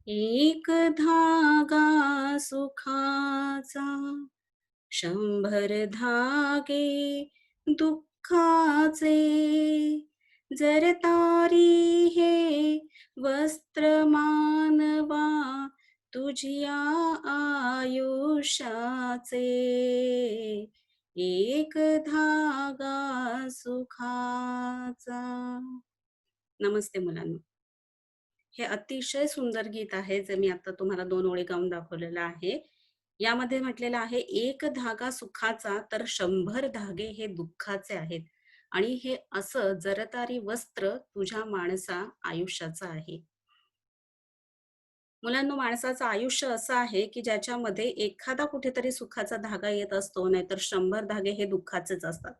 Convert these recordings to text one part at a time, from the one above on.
एक धागा सुखाचा, 100 धागे दुःखाचे. जर तारी हे वस्त्र मानवा, तुझिया आयुष्याचे. एक धागा सुखाचा. नमस्ते मुलांनो. हे अतिशय सुंदर गीत आहे, जे मी आता तुम्हाला 2 ओळी गाऊन दाखवलेलं आहे. यामध्ये म्हटलेलं आहे, "एक धागा सुखाचा, तर 100 धागे हे दुःखाचे आहेत." आणि हे असं जरतारी वस्त्र तुझ्या माणसा आयुष्याचं आहे. मुलांनो, माणसाचं आयुष्य असं आहे, की ज्याच्यामध्ये एखादा कुठेतरी सुखाचा धागा येत असतो, नाहीतर 100 धागे हे दुःखाचेच असतात.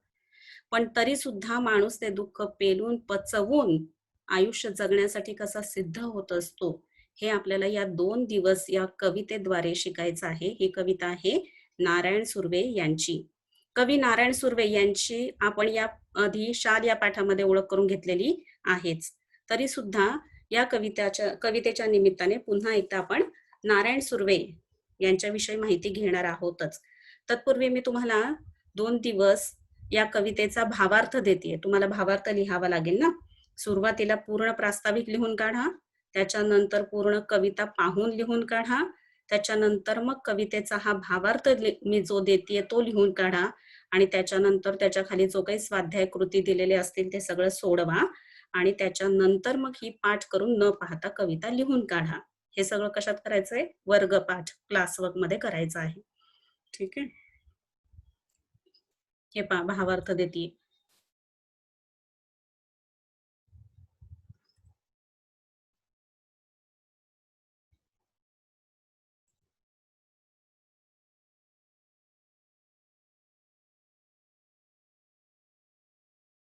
पण तरी सुद्धा माणूस ते दुःख पेलून, पचवून आयुष्य जगण्यासाठी कसा सिद्ध होत असतो, हे आपल्याला या 2 दिवस या कवितेद्वारे शिकायचं आहे. ही कविता आहे नारायण सुर्वे यांची. कवी नारायण सुर्वे यांची आपण या आधी शाल या पाठामध्ये ओळख करून घेतलेली आहेच. तरी सुद्धा या कवितेच्या निमित्ताने पुन्हा एकदा आपण नारायण सुर्वे यांच्याविषयी माहिती घेणार आहोतच. तत्पूर्वी मी तुम्हाला 2 दिवस या कवितेचा भावार्थ देते. तुम्हाला भावार्थ लिहावा लागेल ना. सुरुवातीला पूर्ण प्रास्ताविक लिहून काढा, त्याच्यानंतर पूर्ण कविता पाहून लिहून काढा, त्याच्यानंतर मग कवितेचा हा भावार्थ मी जो देते तो लिहून काढा, आणि त्याच्यानंतर त्याच्या खाली जो काही स्वाध्याय कृती दिलेले असतील ते सगळं सोडवा, आणि त्याच्यानंतर मग ही पाठ करून न पाहता कविता लिहून काढा. हे सगळं कशात करायचंय? वर्गपाठ, क्लासवर्क मध्ये करायचं आहे. ठीक आहे. हे पहा, भावार्थ देते.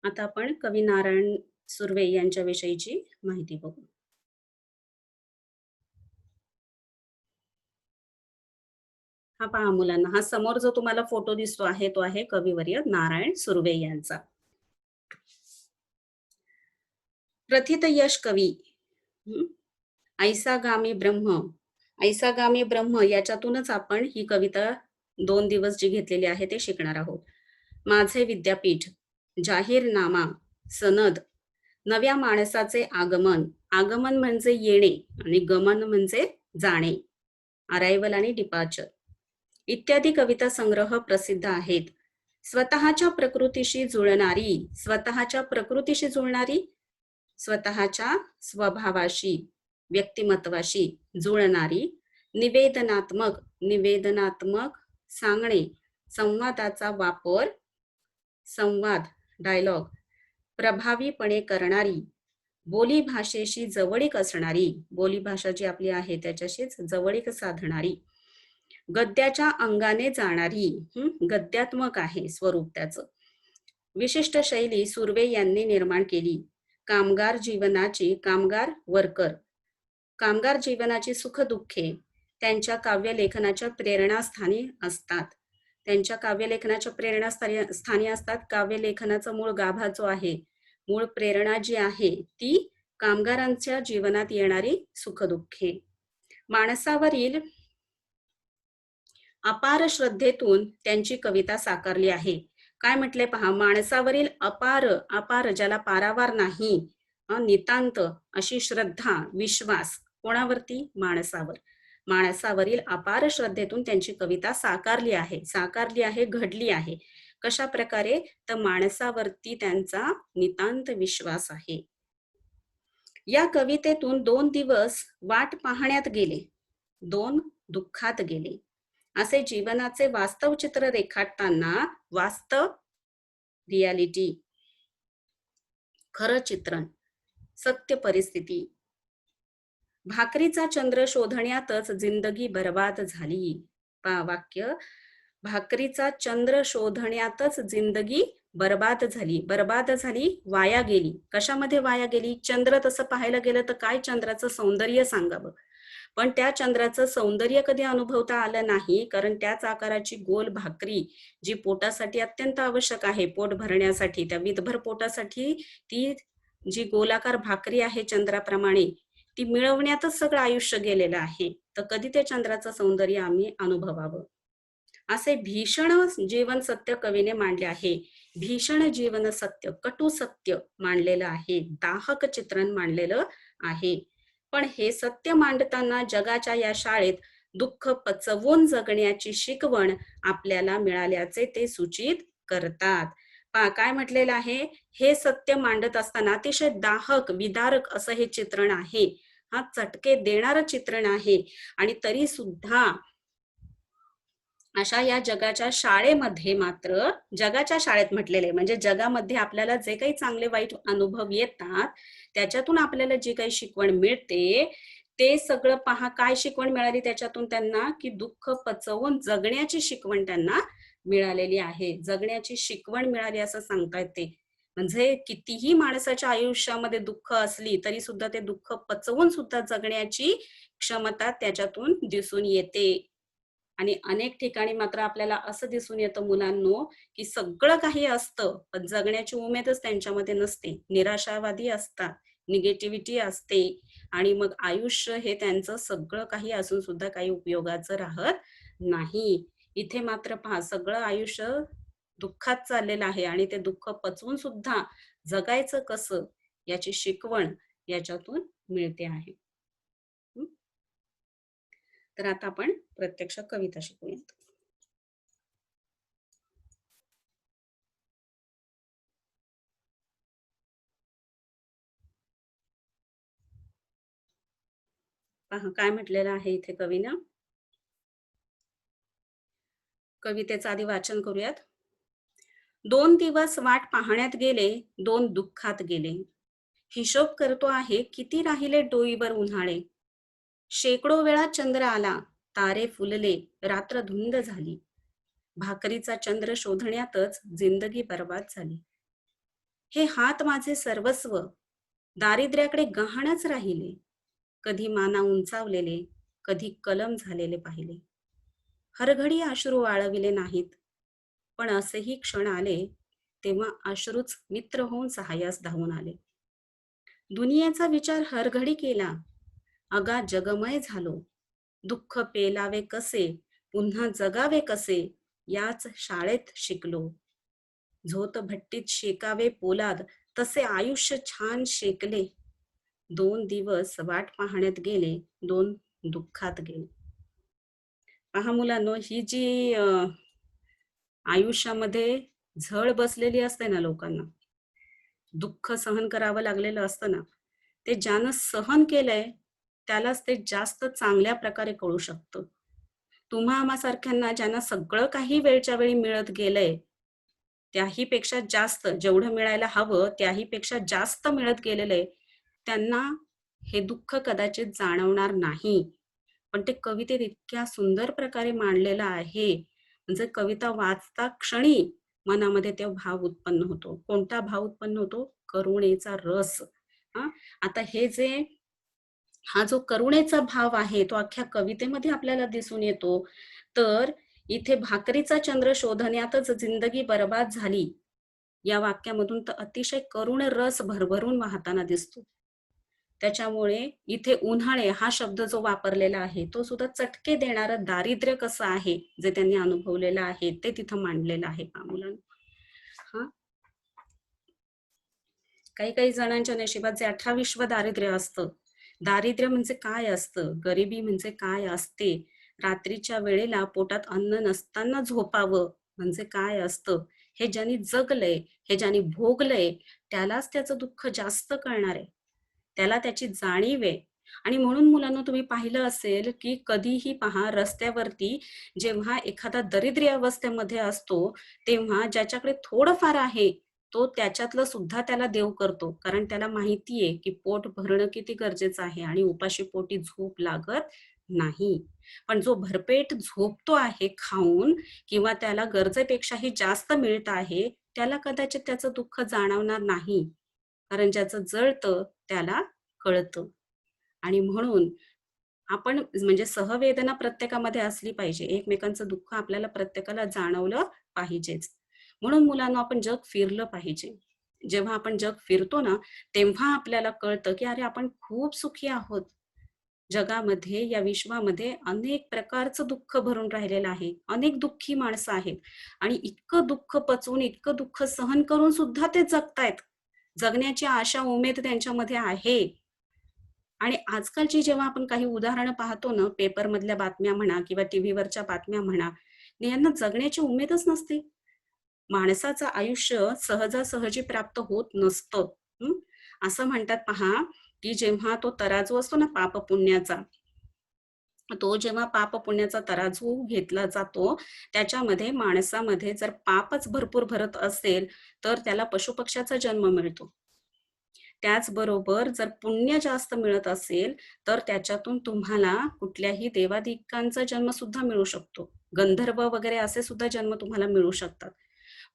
आता आपण कवी नारायण सुर्वे यांच्याविषयीची माहिती बघू. हा पहा मुलांना, हा समोर जो तुम्हाला फोटो दिसतो आहे तो आहे कविवर्य नारायण सुर्वे यांचा. प्रथित यश कवी. हं? ऐसा गामी ब्रह्म, ऐसा गामी ब्रह्म याच्यातूनच आपण ही कविता 2 दिवस जी घेतलेली आहे ते शिकणार आहोत. माझे विद्यापीठ, जाहीरनामा, सनद, नव्या माणसाचे आगमन. आगमन म्हणजे येणे आणि गमन म्हणजे जाणे. अरायवल आणि डिपार्चर इत्यादी कविता संग्रह प्रसिद्ध आहेत. स्वतःच्या प्रकृतीशी जुळणारी, स्वतःच्या प्रकृतीशी जुळणारी, स्वतःच्या स्वभावाशी, व्यक्तिमत्वाशी जुळणारी, निवेदनात्मक, निवेदनात्मक सांगणे, संवादाचा वापर, संवाद, डायलॉग प्रभावीपणे करणारी, बोली भाषेशी जवळीक असणारी, बोली भाषा जी आपली आहे त्याच्याशीच जवळीक साधणारी, गद्याच्या अंगाने जाणारी, गद्यात्मक आहे स्वरूप त्याचं. विशिष्ट शैली सुर्वे यांनी निर्माण केली. कामगार जीवनाची, कामगार वर्कर, कामगार जीवनाची सुख-दुःखे त्यांच्या काव्यलेखनाच्या प्रेरणास्थानी असतात. त्यांच्या काव्यलेखनाच्या प्रेरणास्थानी असतात. काव्यलेखनाचा मूळ गाभा जो आहे, मूळ प्रेरणा जी आहे ती कामगारांच्या जीवनात येणारी सुख-दुःखे. माणसावरील अपार श्रद्धेतून त्यांची कविता साकारली आहे. काय म्हटले पहा, माणसावरील अपार, अपार ज्याला पारावार नाही, नितांत अशी श्रद्धा, विश्वास कोणावरती? माणसावर. माणसावरील अपार श्रद्धेतून त्यांची कविता साकारली आहे, साकारली आहे, घडली आहे. कशा प्रकारे? तर माणसावरती त्यांचा नितांत विश्वास आहे. या कवितेतून 2 दिवस वाट पाहण्यात गेले, 2 दुःखात गेले. असे जीवनाचे वास्तव चित्र रेखाटताना, वास्तव, रियालिटी, खरं चित्रण, सत्य परिस्थिती. भाकरीचा चंद्र शोधण्यातच जिंदगी बर्बाद झाली. पहा वाक्य, भाकरीचा चंद्र शोधण्यातच जिंदगी बर्बाद झाली. बर्बाद झाली, वाया गेली. कशामध्ये वाया गेली? चंद्र तसं पाहायला गेलं तर काय चंद्राचं सौंदर्य सांगावं, पण त्या चंद्राचं सौंदर्य कधी अनुभवता आलं नाही, कारण त्याच आकाराची गोल भाकरी जी पोटासाठी अत्यंत आवश्यक आहे, पोट भरण्यासाठी, त्या विधभर पोटासाठी ती जी गोलाकार भाकरी आहे चंद्राप्रमाणे, ती मिळवण्यातच सगळं आयुष्य गेलेलं आहे. तर कधी ते चंद्राचं सौंदर्य आम्ही अनुभवावं. असे भीषण जीवन सत्य कवीने मांडले आहे. भीषण जीवन सत्य, कटू सत्य मांडलेलं आहे. दाहक चित्रण मांडलेलं आहे. पण हे सत्य मांडताना जगाच्या या शाळेत दुःख पचवून जगण्याची शिकवण आपल्याला मिळाल्याचे ते सूचित करतात. पहा काय म्हटलेलं आहे, हे सत्य मांडत असताना अतिशय दाहक विदारक असं हे चित्रण आहे. हा चटके देणारं चित्रण आहे. आणि तरी सुद्धा अशा या जगाच्या शाळेमध्ये मात्र, जगाच्या शाळेत म्हटलेले म्हणजे जगामध्ये आपल्याला जे काही चांगले वाईट अनुभव येतात त्याच्यातून आपल्याला जी काही शिकवण मिळते, ते सगळं पहा काय शिकवण मिळाली त्याच्यातून त्यांना, की दुःख पचवून जगण्याची शिकवण त्यांना मिळालेली आहे. जगण्याची शिकवण मिळाली असं सांगतायत ते. म्हणजे कितीही माणसाच्या आयुष्यामध्ये दुःख असली तरी सुद्धा ते दुःख पचवून सुद्धा जगण्याची क्षमता त्याच्यातून दिसून येते. आणि अनेक ठिकाणी मात्र आपल्याला असं दिसून येतं मुलांनो, की सगळं काही असतं पण जगण्याची उमेदच त्यांच्यामध्ये नसते. निराशावादी असतात, निगेटिव्हिटी असते आणि मग आयुष्य हे त्यांचं सगळं काही असून सुद्धा काही उपयोगाचं राहत नाही. इथे मात्र पहा सगळं आयुष्य दुःखात चाललेलं आहे आणि ते दुःख पचवून सुद्धा जगायचं कसं याची शिकवण याच्यातून मिळते आहे. हं? तर आता आपण प्रत्यक्ष कविता शिकूयात. पहा काय म्हटलेलं आहे इथे कवीनं. कवितेचं आधी वाचन करूयात. 2 दिवस वाट पाहण्यात गेले, 2 दुःखात गेले. हिशोब करतो आहे किती राहिले डोईवर उन्हाळे. शेकडो वेळा चंद्र आला, तारे फुलले, रात्र धुंद झाली. भाकरीचा चंद्र शोधण्यातच जिंदगी बर्बाद झाली. हे हात माझे सर्वस्व, दारिद्र्याकडे गहाणच राहिले. कधी माना उंचावलेले, कधी कलम झालेले पाहिले. हरघडी अश्रू वाळविले नाहीत, पण असेही क्षण आले तेव्हा अश्रूच मित्र होऊन सहाय्यास धावून आले. दुनियेचा विचार हरघडी केला, अगा जगमय झालो. दुःख पेलावे कसे, पुन्हा जगावे कसे, याच शाळेत शिकलो. झोत भट्टीत शेकावे पोलाद, तसे आयुष्य छान शेकले. 2 दिवस वाट पाहण्यात गेले, 2 दुःखात गेले. पहा मुलांनो, ही जी आयुष्यामध्ये झळ बसलेली असते ना लोकांना, दुःख सहन करावं लागलेलं असतं ना, ते ज्यानं सहन केलंय त्यालाच ते जास्त चांगल्या प्रकारे कळू शकतं. तुम्हा आम्हासारख्यांना ज्यांना सगळं काही वेळच्या वेळी मिळत गेलंय, त्याही पेक्षा जास्त जेवढं मिळायला हवं त्याही पेक्षा जास्त मिळत गेलेलं आहे, त्यांना हे दुःख कदाचित जाणवणार नाही. पण ते कवितेत इतक्या सुंदर प्रकारे मांडलेलं आहे. म्हणजे कविता वाचता क्षणी मनामध्ये तो भाव उत्पन्न होतो. कोणता भाव उत्पन्न होतो? करुणेचा रस. हा, आता हे जे हा जो करुणेचा भाव आहे तो अख्ख्या कवितेमध्ये आपल्याला दिसून येतो. तर इथे भाकरीचा चंद्र शोधण्यातच जिंदगी बर्बाद झाली या वाक्यामधून तर अतिशय करुण रस भरभरून वाहताना दिसतो. त्याच्यामुळे इथे उन्हाळे हा शब्द जो वापरलेला आहे तो सुद्धा चटके देणारं दारिद्र्य कसं आहे जे त्यांनी अनुभवलेलं आहे ते तिथं मांडलेलं आहे पहा मुलांनो. हा, काही काही जणांच्या नशिबात जे 18 दारिद्र्य असतं. दारिद्र्य म्हणजे काय असतं, गरिबी म्हणजे काय असते, रात्रीच्या वेळेला पोटात अन्न नसताना झोपावं म्हणजे काय असतं, हे ज्यांनी जगलंय, हे ज्यांनी भोगलंय त्यालाच त्याचं दुःख जास्त कळणार आहे, त्याला त्याची जाणीव आहे. आणि म्हणून मुलांना तुम्ही पाहिलं असेल की कधीही पहा रस्त्यावरती जेव्हा एखादा दरिद्री अवस्थेमध्ये असतो तेव्हा ज्याच्याकडे थोडंफार आहे तो त्याच्यातलं सुद्धा त्याला देव करतो. कारण त्याला माहितीये की पोट भरणं किती गरजेचं आहे आणि उपाशी पोटी झोप लागत नाही. पण जो भरपेट झोपतो आहे खाऊन किंवा त्याला गरजेपेक्षाही जास्त मिळत आहे, त्याला कदाचित त्याचं दुःख जाणवणार नाही. कारण ज्याचं जळतं त्याला कळतं. आणि म्हणून आपण म्हणजे सहवेदना प्रत्येकामध्ये असली पाहिजे. एकमेकांचं दुःख आपल्याला प्रत्येकाला जाणवलं पाहिजेच. म्हणून मुलांना आपण जग फिरलं पाहिजे. जेव्हा आपण जग फिरतो ना, तेव्हा आपल्याला कळतं, की अरे आपण खूप सुखी आहोत. जगामध्ये, या विश्वामध्ये अनेक प्रकारचं दुःख भरून राहिलेलं आहे. अनेक दुःखी माणसं आहेत आणि इतकं दुःख पचवून, इतकं दुःख सहन करून सुद्धा ते जगतायत. जगण्याची आशा, उमेद त्यांच्यामध्ये आहे. आणि आजकालची जेव्हा आपण काही उदाहरणं पाहतो ना, पेपरमधल्या बातम्या म्हणा किंवा टीव्हीवरच्या बातम्या म्हणा, यांना जगण्याची उमेदच नसते. माणसाचं आयुष्य सहजासहजी प्राप्त होत नसतं. हं. असं म्हणतात पहा, की जेव्हा तो तराजू असतो ना पाप-पुण्याचा, तो जेव्हा पाप-पुण्याचा तराजू घेतला जातो, त्याच्यामध्ये माणसामध्ये जर पापच भरपूर भरत असेल, तर त्याला पशुपक्ष्याचा जन्म मिळतो. त्याचबरोबर जर पुण्य जास्त मिळत असेल, तर त्याच्यातून तुम्हाला कुठल्याही देवादिकांचा जन्म सुद्धा मिळू शकतो. गंधर्व वगैरे असे सुद्धा जन्म तुम्हाला मिळू शकतात.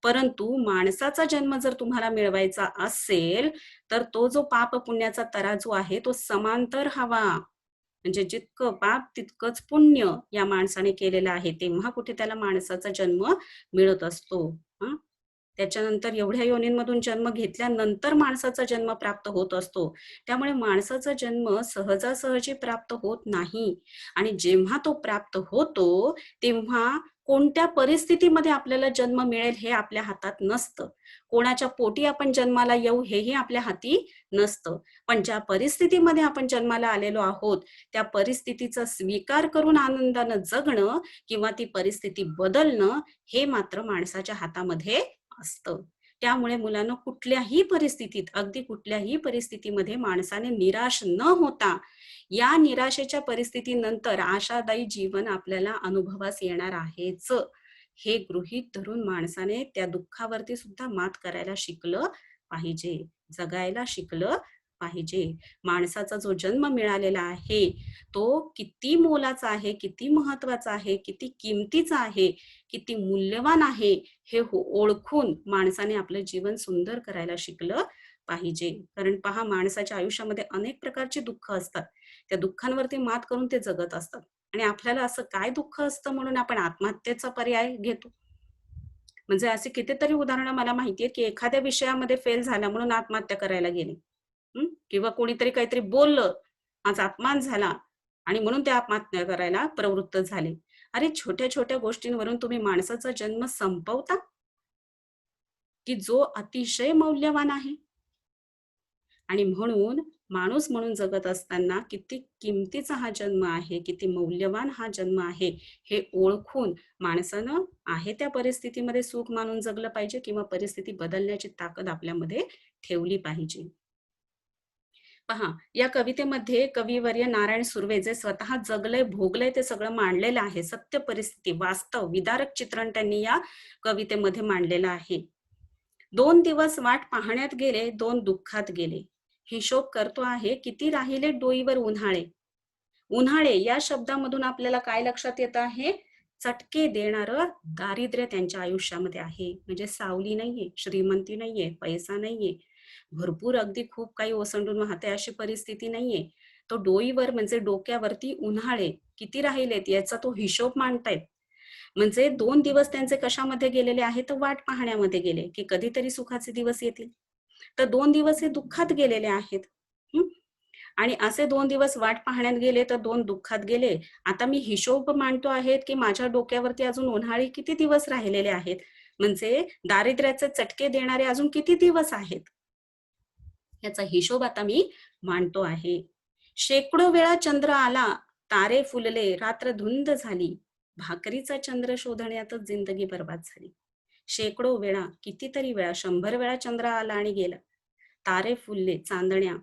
परंतु माणसाचा जन्म जर तुम्हाला मिळवायचा असेल, तर तो जो पाप-पुण्याचा तराजू आहे, तो समांतर हवा. म्हणजे जितकं पाप तितकंच पुण्य या माणसाने केलेलं आहे, तेव्हा कुठे त्याला माणसाचा जन्म मिळत असतो. हं. त्याच्यानंतर एवढ्या योनींमधून जन्म घेतल्यानंतर माणसाचा जन्म प्राप्त होत असतो. त्यामुळे माणसाचा जन्म सहजासहजी प्राप्त होत नाही आणि जेव्हा तो प्राप्त होतो, तेव्हा कोणत्या परिस्थितीमध्ये आपल्याला जन्म मिळेल हे आपल्या हातात नसतं. कोणाच्या पोटी आपण जन्माला येऊ हेही आपल्या हाती नसतं. पण ज्या परिस्थितीमध्ये आपण जन्माला आलेलो आहोत, त्या परिस्थितीचा स्वीकार करून आनंदानं जगणं किंवा ती परिस्थिती बदलणं हे मात्र माणसाच्या हातामध्ये असतं. त्यामुळे मुलांनो, कुठल्याही परिस्थितीत, अगदी कुठल्याही परिस्थितीमध्ये माणसाने निराश न होता, या निराशेच्या परिस्थितीनंतर आशादायी जीवन आपल्याला अनुभवास येणार आहेच. हे गृहीत धरून माणसाने त्या दुःखावरती सुद्धा मात करायला शिकलं पाहिजे, जगायला शिकलं पाहिजे. माणसाचा जो जन्म मिळालेला आहे, तो किती मोलाचा आहे, किती महत्वाचा आहे, किती किमतीचा आहे, किती मूल्यवान आहे, हे ओळखून माणसाने आपलं जीवन सुंदर करायला शिकलं पाहिजे. कारण पहा, माणसाच्या आयुष्यामध्ये अनेक प्रकारची दुःख असतात. त्या दुःखांवरती मात करून ते जगत असतात आणि आपल्याला असं काय दुःख असतं म्हणून आपण आत्महत्येचा पर्याय घेतो. म्हणजे अशी कितीतरी उदाहरणं मला माहिती आहेत, की एखाद्या विषयामध्ये फेल झाला म्हणून आत्महत्या करायला गेले. किंवा कोणीतरी काहीतरी बोललं, माझा अपमान झाला आणि म्हणून ते आत्महत्या करायला प्रवृत्त झाले. अरे, छोट्या-छोट्या गोष्टींवरून तुम्ही माणसाचा जन्म संपवता, की जो अतिशय मौल्यवान आहे. आणि म्हणून माणूस म्हणून जगत असताना किती किमतीचा हा जन्म आहे, किती मौल्यवान हा जन्म आहे, हे ओळखून माणसानं आहे त्या परिस्थितीमध्ये सुख मानून जगलं पाहिजे किंवा परिस्थिती बदलण्याची ताकद आपल्यामध्ये ठेवली पाहिजे. पहा, या कवितेमध्ये कविवर्य नारायण सुर्वे जे स्वतः जगलंय, भोगलंय ते सगळं मांडलेलं आहे. सत्य परिस्थिती, वास्तव, विदारक चित्रण त्यांनी या कवितेमध्ये मांडलेलं आहे. 2 दिवस वाट पाहण्यात गेले, 2 दुःखात गेले. हिशोब करतो आहे, किती राहिले डोईवर उन्हाळे. उन्हाळे या शब्दामधून आपल्याला काय लक्षात येत आहे? चटके देणारं दारिद्र्य त्यांच्या आयुष्यामध्ये आहे. म्हणजे सावली नाहीये, श्रीमंती नाहीये, पैसा नाहीये. भरपूर अगदी खूप काही ओसंडून वाहते अशी परिस्थिती नाहीये. तो डोईवर म्हणजे डोक्यावरती उन्हाळे किती राहिलेत याचा तो हिशोब मांडतायत. म्हणजे 2 दिवस त्यांचे कशामध्ये गेलेले आहेत? तर वाट पाहण्यामध्ये गेले, की कधीतरी सुखाचे दिवस येतील. तर 2 दिवस हे दुःखात गेलेले आहेत. हं. आणि असे 2 दिवस वाट पाहण्यात गेले, तर 2 दुःखात गेले. आता मी हिशोब मांडतो आहे, की माझ्या डोक्यावरती अजून उन्हाळे किती दिवस राहिलेले आहेत. म्हणजे दारिद्र्याचे चटके देणारे अजून किती दिवस आहेत. याचा हिशोब आता मी मांडतो आहे. शेकडो वेळा चंद्र आला, तारे फुलले, रात्र धुंद झाली. भाकरीचा चंद्र शोधण्यातच जिंदगी बरबाद झाली. शेकडो वेळा, कितीतरी वेळा, 100 वेळा चंद्र आला आणि गेला. तारे फुलले, चांदण्या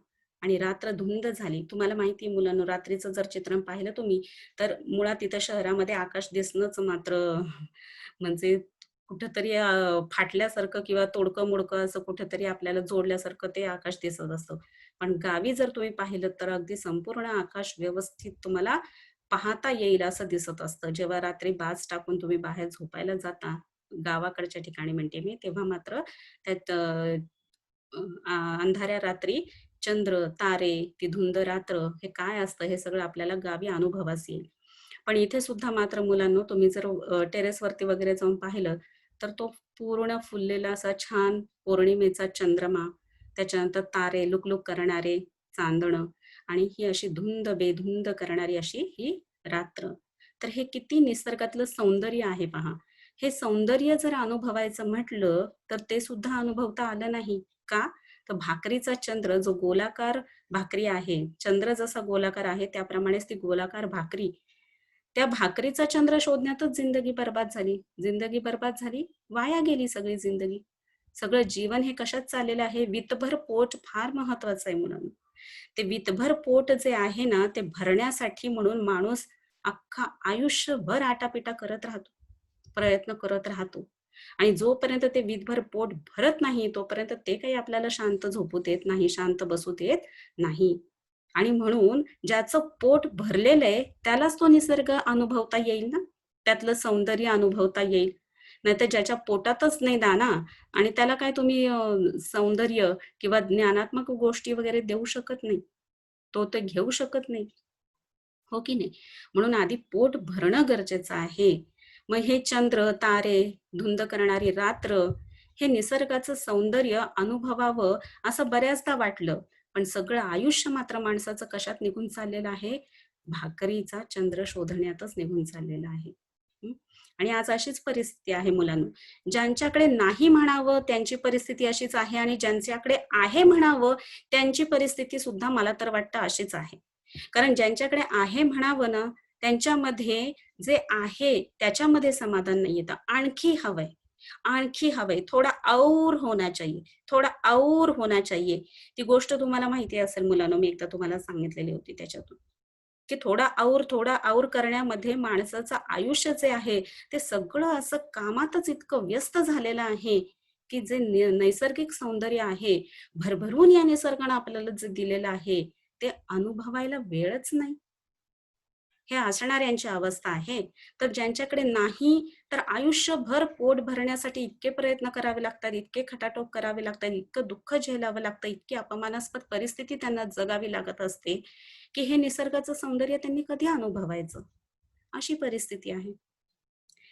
आणि रात्र धुंद झाली. तुम्हाला माहिती आहे मुलांनो, रात्रीचं जर चित्रण पाहिलं तुम्ही, तर मुळात इथं शहरामध्ये आकाश दिसणंच मात्र म्हणजे कुठेतरी फाटल्यासारखं किंवा तोडकं-मोडकं असं कुठेतरी आपल्याला जोडल्यासारखं ते आकाश दिसत असतं. पण गावी जर तुम्ही पाहिलत तर अगदी संपूर्ण आकाश व्यवस्थित तुम्हाला पाहता येईल असं दिसत असतं. जेव्हा रात्री बाज टाकून तुम्ही बाहेर झोपायला जाता, गावाकडच्या ठिकाणी म्हणते मी, तेव्हा मात्र त्यात अंधाऱ्या रात्री चंद्र, तारे, ती धुंद रात्र हे काय असतं हे सगळं आपल्याला गावी अनुभवास येईल. पण इथे सुद्धा मात्र मुलांनो, तुम्ही जर टेरेसवरती वगैरे जाऊन पाहिलं, तर तो पूर्ण फुललेला असा छान पौर्णिमेचा चंद्रमा, त्याच्यानंतर तारे लुकलुक करणारे चांदणं आणि ही अशी धुंद बेधुंद करणारी अशी ही रात्र. तर हे किती निसर्गातलं सौंदर्य आहे पहा. हे सौंदर्य जर अनुभवायचं म्हटलं, तर ते सुद्धा अनुभवता आलं नाही. का? तर भाकरीचा चंद्र जो गोलाकार भाकरी आहे, चंद्र जसा गोलाकार आहे त्याप्रमाणेच ती गोलाकार भाकरी, त्या भाकरीचा चंद्र शोधण्यातच जिंदगी बरबाद झाली. जिंदगी बरबाद झाली, वाया गेली सगळी जिंदगी. सगळं जीवन हे कशात चाललेलं आहे? वितभर पोट फार महत्वाचं आहे मुलांनो. ते वितभर पोट जे आहे ना, ते भरण्यासाठी म्हणून माणूस अख्खा आयुष्यभर आटापिटा करत राहतो, प्रयत्न करत राहतो. आणि जोपर्यंत ते वितभर पोट भरत नाही, तोपर्यंत ते काही आपल्याला शांत झोपू देत नाही, शांत बसू देत नाही. आणि म्हणून ज्याचं पोट भरलेलं आहे, त्यालाच तो निसर्ग अनुभवता येईल ना, त्यातलं सौंदर्य अनुभवता येईल. नाहीतर ज्याच्या पोटातच नाही दाना आणि त्याला काय तुम्ही सौंदर्य किंवा ज्ञानात्मक गोष्टी वगैरे देऊ शकत नाही. तो ते घेऊ शकत नाही. हो की नाही? म्हणून आधी पोट भरणं गरजेचं आहे. मग हे चंद्र, तारे, धुंद करणारी रात्र, हे निसर्गाचं सौंदर्य अनुभवावं असं बऱ्याचदा वाटलं. पण सगळं आयुष्य मात्र माणसाचं कशात निघून चाललेलं आहे? भाकरीचा चंद्र शोधण्यातच निघून चाललेलं आहे. हं. आणि आज अशीच परिस्थिती आहे मुलांनो. ज्यांच्याकडे नाही म्हणावं त्यांची परिस्थिती अशीच आहे आणि ज्यांच्याकडे आहे म्हणावं त्यांची परिस्थिती सुद्धा मला तर वाटतं अशीच आहे. कारण ज्यांच्याकडे आहे म्हणावं ना, त्यांच्यामध्ये जे आहे त्याच्यामध्ये समाधान नाहीये. तर आणखी हवंय, आणखी हवंय. थोडा और होना चाहिए, थोडा और होना चाहिए. ती गोष्ट तुम्हाला माहिती असेल मुलांनो, मी एकदा तुम्हाला सांगितलेली होती त्याच्यातून, की थोडा और करण्यामध्ये माणसाचं आयुष्य जे आहे, ते सगळं असं कामातच इतकं व्यस्त झालेलं आहे, की जे नैसर्गिक सौंदर्य आहे, भरभरून या निसर्गानं आपल्याला जे दिलेलं आहे, ते अनुभवायला वेळच नाही. हे असणाऱ्यांची अवस्था आहे. तर ज्यांच्याकडे नाही, तर आयुष्यभर पोट भरण्यासाठी इतके प्रयत्न करावे लागतात, इतके खटाटोप करावे लागतात, इतकं दुःख झेलावं लागतं, इतकी अपमानास्पद परिस्थिती त्यांना जगावी लागत असते, की हे निसर्गाचं सौंदर्य त्यांनी कधी अनुभवायचं? अशी परिस्थिती आहे.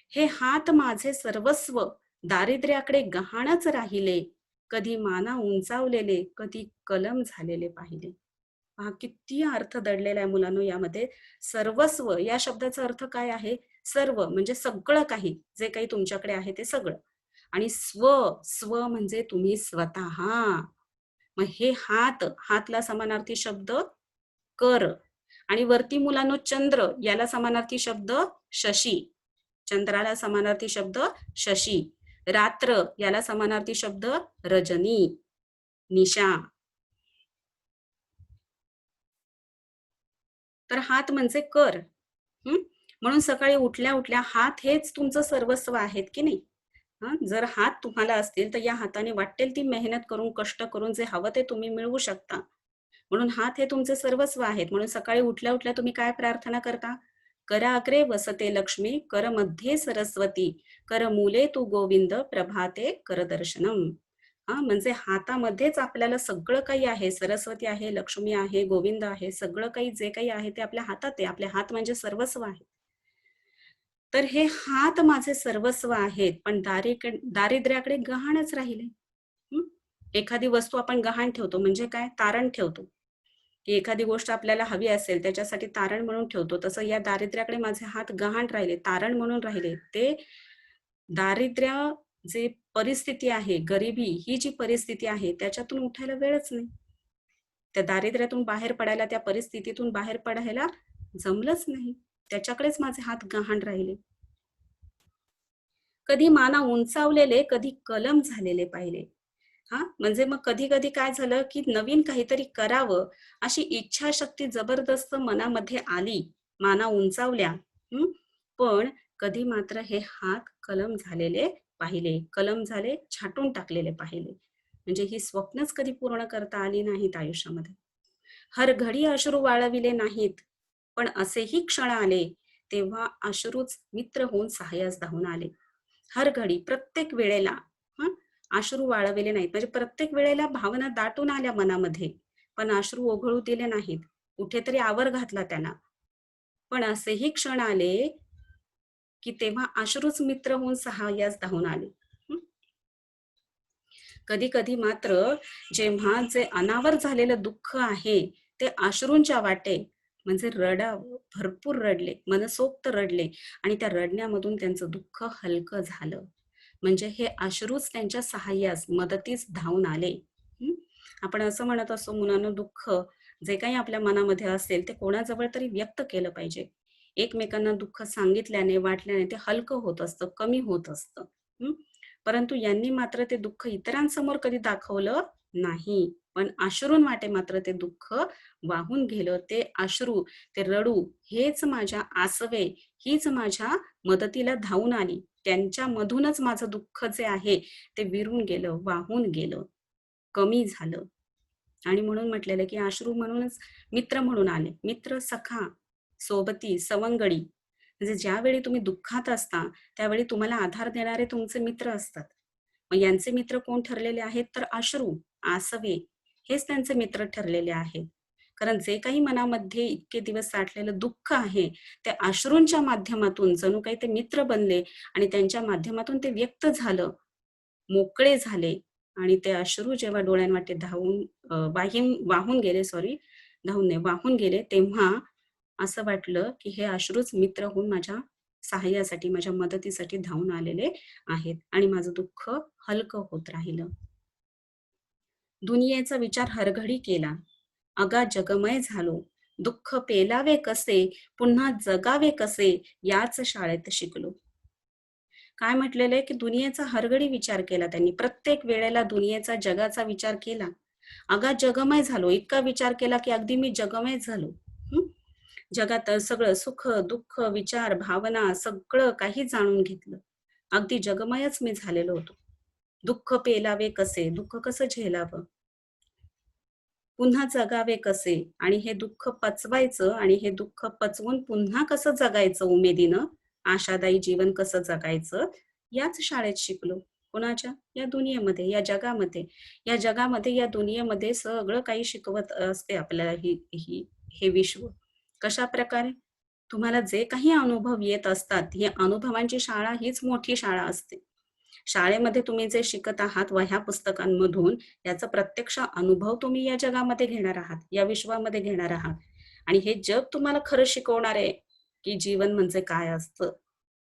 हे हात माझे सर्वस्व, दारिद्र्याकडे गहाणच राहिले. कधी माना उंचावलेले, कधी कलम झालेले पाहिले. पहा किती अर्थ दडलेला आहे मुलांनो यामध्ये. सर्वस्व या शब्दाचा अर्थ काय आहे? सर्व म्हणजे सगळं काही, जे काही तुमच्याकडे आहे ते सगळं. आणि स्व, स्व म्हणजे तुम्ही स्वतः. मग हे हात, हातला समानार्थी शब्द कर आणि वरती मुलांनो चंद्र, याला समानार्थी शब्द शशी. चंद्राला समानार्थी शब्द शशी. रात्र याला समानार्थी शब्द रजनी, निशा. तर हात म्हणजे कर. हं? म्हणून सकाळी उठल्या उठल्या हात हेच तुमचं सर्वस्व आहेत की नाही. जर हात तुम्हाला असतील तर या हाताने वाटेल ती मेहनत करून कष्ट करून जे हवं ते तुम्ही मिळवू शकता. म्हणून हात हे तुमचे सर्वस्व आहेत. म्हणून सकाळी उठल्या उठल्या तुम्ही काय प्रार्थना करता? कराग्रे वसते लक्ष्मी, कर मध्ये सरस्वती, कर मूले तू गोविंद, प्रभाते कर दर्शनम. म्हणजे हातामध्येच आपल्याला सगळं काही आहे. सरस्वती आहे, लक्ष्मी आहे, गोविंद आहे. सगळं काही जे काही आहे ते आपल्या हातात आहे. आपले हात म्हणजे सर्वस्व आहे. तर हे हात माझे सर्वस्व आहेत, पण दारिद्र्याकडे गहाणच राहिले. हं? एखादी वस्तू आपण गहाण ठेवतो म्हणजे काय? तारण ठेवतो. की एखादी गोष्ट आपल्याला हवी असेल त्याच्यासाठी तारण म्हणून ठेवतो. तसं या दारिद्र्याकडे माझे हात गहाण राहिले, तारण म्हणून राहिले. ते दारिद्र्य जे परिस्थिती आहे, गरिबी ही जी परिस्थिती आहे त्याच्यातून उठायला वेळच नाही. त्या दारिद्र्यातून बाहेर पडायला, त्या परिस्थितीतून बाहेर पडायला जमलंच नाही. त्याच्याकडेच माझे हात गहाण राहिले. कधी माना उंचावलेले, कधी कलम झालेले पाहिले. म्हणजे मग कधी-कधी काय झालं, की नवीन काहीतरी करावं अशी इच्छाशक्ती जबरदस्त मनामध्ये आली, माना उंचावल्या. हं. पण कधी मात्र हे हात कलम झालेले पाहिले. कलम झाले, छाटून टाकलेले पाहिले. म्हणजे ही स्वप्नच कधी पूर्ण करता आली नाहीत आयुष्यामध्ये. हर घडी अश्रू वाळविले नाहीत, पण असेही क्षण आले, तेव्हा अश्रूच मित्र होऊन सहाय्यास धावून आले. हर घडी, प्रत्येक वेळेला हं, अश्रू वाळविले नाहीत. म्हणजे प्रत्येक वेळेला भावना दाटून आल्या मनामध्ये, पण अश्रू ओघळू दिले नाहीत. कुठेतरी आवर घातला त्यांना. पण असेही क्षण आले, की तेव्हा अश्रूच मित्र होऊन सहाय्यास धावून आले. कधी कधी मात्र जेव्हा जे अनावर झालेलं दुःख आहे ते अश्रूंच्या वाटे म्हणजे भरपूर रडले, मनसोक्त रडले आणि त्या रडण्यामधून त्यांचं दुःख हलकं झालं. म्हणजे हे अश्रूच त्यांच्या सहाय्यास मदतीस धावून आले. हं? आपण असं म्हणत असतो, मुलांना दुःख जे काही आपल्या मनामध्ये असेल ते कोणाजवळ तरी व्यक्त केलं पाहिजे. एकमेकांना दुःख सांगितल्याने, वाटल्याने ते हलकं होत असतं, कमी होत असतं. परंतु यांनी मात्र ते दुःख इतरांसमोर कधी दाखवलं नाही. पण अश्रून वाटे मात्र ते दुःख वाहून गेलं. ते अश्रू, ते रडू हेच माझ्या आसवे, हीच माझ्या मदतीला धावून आली. त्यांच्यामधूनच माझं दुःख जे आहे ते विरून गेलं, वाहून गेलं, कमी झालं. आणि म्हणून म्हटलेलं की अश्रू म्हणूनच मित्र म्हणून आले. मित्र, सखा, सोबती, सवंगडी. म्हणजे ज्यावेळी तुम्ही दुःखात असता, त्यावेळी तुम्हाला आधार देणारे तुमचे मित्र असतात. मग यांचे मित्र कोण ठरलेले आहेत? तर अश्रू, आसवे हेच त्यांचे मित्र ठरलेले आहेत. कारण जे काही मनामध्ये इतके दिवस साठलेलं दुःख आहे, ते अश्रूंच्या माध्यमातून जणू काही ते मित्र बनले आणि त्यांच्या माध्यमातून ते व्यक्त झालं, मोकळे झाले आणि ते अश्रू जेव्हा डोळ्यांवाटे वाहून गेले, धावून नाही, वाहून गेले, तेव्हा असं वाटलं, की हे अश्रूच मित्र होऊन माझ्या सहाय्यासाठी, माझ्या मदतीसाठी धावून आलेले आहेत आणि माझं दुःख हलकं होत राहिलं. दुनियेचा विचार हरघडी केला, अगा जगमय झालो. दुःख पेलावे कसे, पुन्हा जगावे कसे, याच शाळेत शिकलो. काय म्हटलेलं आहे, की दुनियेचा हरघडी विचार केला त्यांनी. प्रत्येक वेळेला दुनियेचा, जगाचा विचार केला. अगा जगमय झालो. इतका विचार केला, की अगदी मी जगमय झालो. हं. जगात सगळं सुख, दुःख, विचार, भावना सगळं काही जाणून घेतलं. अगदी जगमयच मी झालेलो होतो. दुःख पेलावे कसे, दुःख कसं झेलावं, पुन्हा जगावे कसे आणि हे दुःख पचवायचं आणि हे दुःख पचवून पुन्हा कसं जगायचं उमेदीनं, आशादायी जीवन कसं जगायचं, याच शाळेत शिकलो. कोणाच्या? या दुनियेमध्ये, या जगामध्ये. या जगामध्ये, या दुनियेमध्ये सगळं काही शिकवत असते आपल्याला ही ही हे विश्व. कशाप्रकारे? तुम्हाला जे काही अनुभव येत असतात, ही अनुभवांची शाळा हीच मोठी शाळा असते. शाळेमध्ये तुम्ही जे शिकत आहात वह्या पुस्तकांमधून, याचा प्रत्यक्ष अनुभव तुम्ही या जगामध्ये घेणार आहात, या विश्वामध्ये घेणार आहात. आणि हे जग तुम्हाला खरं शिकवणार आहे, की जीवन म्हणजे काय असतं,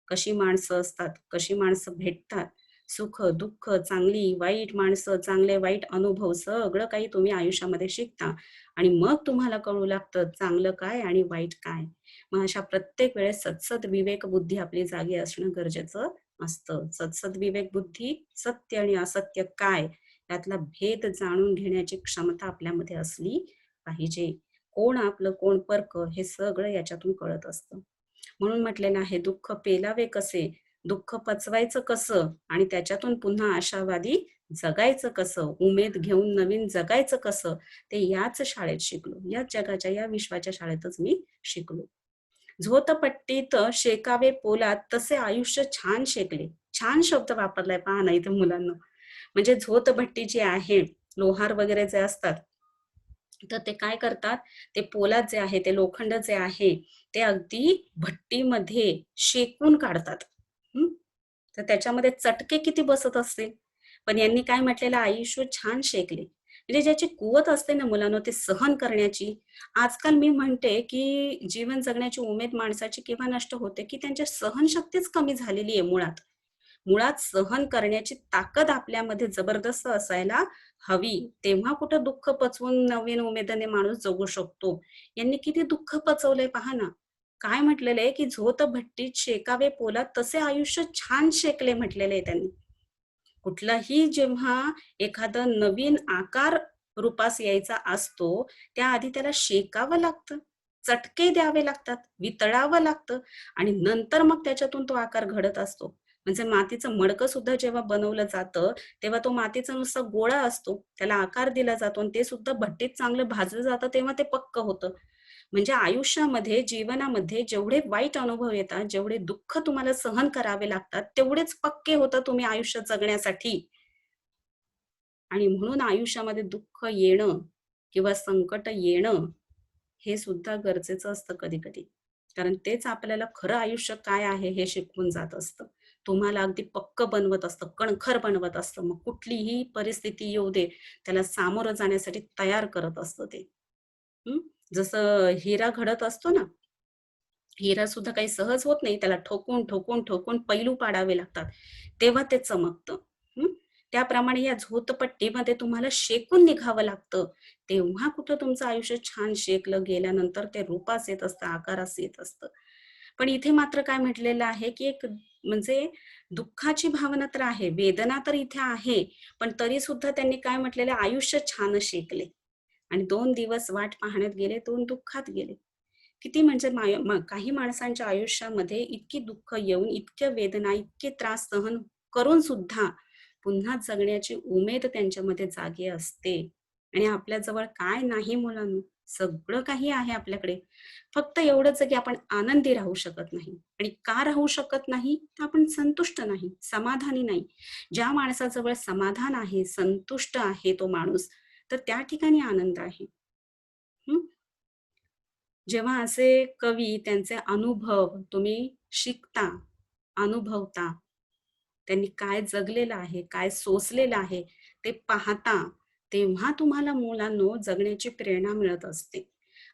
कशी माणसं असतात, कशी माणसं भेटतात, सुख, दुःख, चांगली, वाईट माणसं, चांगले वाईट अनुभव सगळं काही तुम्ही आयुष्यामध्ये शिकता आणि मग तुम्हाला कळू लागतं चांगलं काय आणि वाईट काय. मग अशा प्रत्येक वेळेस सदसद विवेक बुद्धी आपली जागी असणं गरजेचं असतं. सदसद विवेक बुद्धी, सत्य आणि असत्य काय, यातला भेद जाणून घेण्याची क्षमता आपल्यामध्ये असली पाहिजे. कोण आपलं, कोण परक हे सगळं याच्यातून कळत असतं. म्हणून म्हटलेलं आहे, दुःख पेलावे कसे, दुःख पचवायचं कसं आणि त्याच्यातून पुन्हा आशावादी जगायचं कसं, उमेद घेऊन नवीन जगायचं कसं, ते याच शाळेत शिकलो. याच जगाच्या, या विश्वाच्या शाळेतच मी शिकलो. झोतपट्टीत शेकावे पोलाद तसे आयुष्य छान शेकले. छान शब्द वापरलाय पहा ना इथे मुलांना. म्हणजे झोतभट्टी जी आहे, लोहार वगैरे जे असतात, तर ते काय करतात, ते पोलाद जे आहे, ते लोखंड जे आहे, ते अगदी भट्टीमध्ये शेकून काढतात. हं. तर त्याच्यामध्ये चटके किती बसत असतील. पण यांनी काय म्हटलेलं, आयुष्य छान शेकले. म्हणजे ज्याची कुवत असते ना मुलांनो, ते सहन करण्याची. आजकाल मी म्हणते, की जीवन जगण्याची उमेद माणसाची केव्हा नष्ट होते, की त्यांची सहनशक्तीच कमी झालेली आहे मुळात. मुळात सहन करण्याची ताकद आपल्यामध्ये जबरदस्त असायला हवी. तेव्हा कुठं दुःख पचवून नवीन उमेदीने माणूस जगू शकतो. यांनी किती दुःख पचवलंय पहा ना. काय म्हटलेलं आहे, की "झोत भट्टीत शेकावे पोलाद, तसे आयुष्य छान शेकले" म्हटलेलं आहे त्यांनी. कुठलाही जेव्हा एखादा नवीन आकार रूपास यायचा असतो, त्याआधी त्याला शेकावं लागतं, चटके द्यावे लागतात, वितळावं लागतं आणि नंतर मग त्याच्यातून तो आकार घडत असतो. म्हणजे मातीचं मडकं सुद्धा जेव्हा बनवलं जातं, तेव्हा तो मातीचा नुसता गोळा असतो. त्याला आकार दिला जातो आणि ते सुद्धा भट्टीत चांगलं भाजलं जातं, तेव्हा ते पक्क होतं. म्हणजे आयुष्यामध्ये, जीवनामध्ये जेवढे वाईट अनुभव येतात, जेवढे दुःख तुम्हाला सहन करावे लागतात, तेवढेच पक्के होता तुम्ही आयुष्य जगण्यासाठी. आणि म्हणून आयुष्यामध्ये दुःख येणं किंवा संकट येणं, हे सुद्धा गरजेचं असतं कधी-कधी. कारण तेच आपल्याला खरं आयुष्य काय आहे हे शिकवून जात असतं. तुम्हाला अगदी पक्क बनवत असतं, कणखर बनवत असतं. मग कुठलीही परिस्थिती येऊ दे, त्याला सामोरं जाण्यासाठी तयार करत असतं ते. हं. जसं हिरा घडत असतो ना, हिरा सुद्धा काही सहज होत नाही. त्याला ठोकून, ठोकून, ठोकून पैलू पाडावे लागतात. तेव्हा ते चमकतं. हं. त्याप्रमाणे या झोतपट्टीमध्ये तुम्हाला शेकून निघावं लागतं. तेव्हा कुठं तुमचं आयुष्य छान शेकलं गेल्यानंतर ते रूपास येत असतं, आकारास येत असतं. पण इथे मात्र काय म्हटलेलं आहे, की एक म्हणजे दुःखाची भावना तर आहे, वेदना तर इथे आहे, पण तरीसुद्धा त्यांनी काय म्हटलेलं आयुष्य छान शेकले आणि 2 दिवस वाट पाहण्यात गेले, 2 दुःखात गेले. किती म्हणजे काही माणसांच्या आयुष्यामध्ये इतकी दुःख येऊन, इतक्या वेदना, इतके त्रास सहन करून सुद्धा पुन्हा जगण्याची उमेद त्यांच्यामध्ये जागी असते. आणि आपल्याजवळ काय नाही मुलांनो, सगळं काही आहे आपल्याकडे. फक्त एवढंच आहे की आपण आनंदी राहू शकत नाही. आणि का राहू शकत नाही? तर आपण संतुष्ट नाही, समाधानी नाही. ज्या माणसाजवळ समाधान आहे, संतुष्ट आहे तो माणूस, तर त्या ठिकाणी आनंद आहे. हं. जेव्हा असे कवी त्यांचे अनुभव तुम्ही शिकता, अनुभवता, त्यांनी काय जगलेलं आहे, काय सोसलेलं आहे, ते पाहता, तेव्हा तुम्हाला मुलांनो जगण्याची प्रेरणा मिळत असते.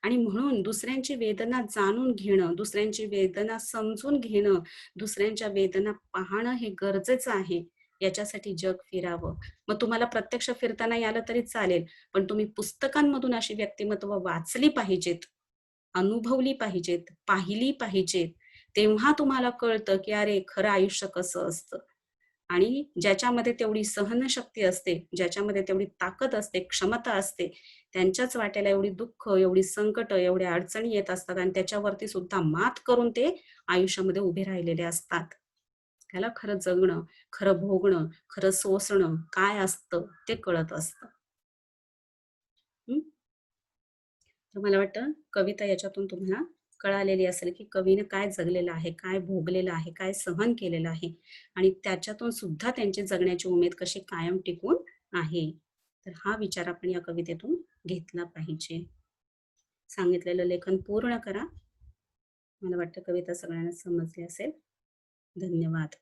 आणि म्हणून दुसऱ्यांची वेदना जाणून घेणं, दुसऱ्यांची वेदना समजून घेणं, दुसऱ्यांच्या वेदना पाहणं हे गरजेचं आहे. याच्यासाठी जग फिरावं. मग तुम्हाला प्रत्यक्ष फिरता नाही आलं तरी चालेल, पण तुम्ही पुस्तकांमधून अशी व्यक्तिमत्व वाचली पाहिजेत. अनुभवली पाहिजेत, पाहिली पाहिजेत. तेव्हा तुम्हाला कळतं, की अरे खरं आयुष्य कसं असतं. आणि ज्याच्यामध्ये तेवढी सहनशक्ती असते, ज्याच्यामध्ये तेवढी ताकद असते, क्षमता असते, त्यांच्याच वाट्याला एवढी दुःख, एवढी संकटं, एवढ्या अडचणी येत असतात आणि त्याच्यावरती सुद्धा मात करून ते आयुष्यामध्ये उभे राहिलेले असतात. त्याला खरं जगणं, खरं भोगणं, खरं सोसणं काय असतं ते कळत असतं. हं. तर मला वाटतं कविता याच्यातून तुम्हाला कळालेली असेल, की कवीनं काय जगलेलं आहे, काय भोगलेलं आहे, काय सहन केलेलं आहे आणि त्याच्यातून सुद्धा त्यांची जगण्याची उमेद कशी कायम टिकून आहे. तर हा विचार आपण या कवितेतून घेतला पाहिजे. सांगितलेलं लेखन पूर्ण करा. मला वाटतं कविता सगळ्यांना समजली असेल. धन्यवाद.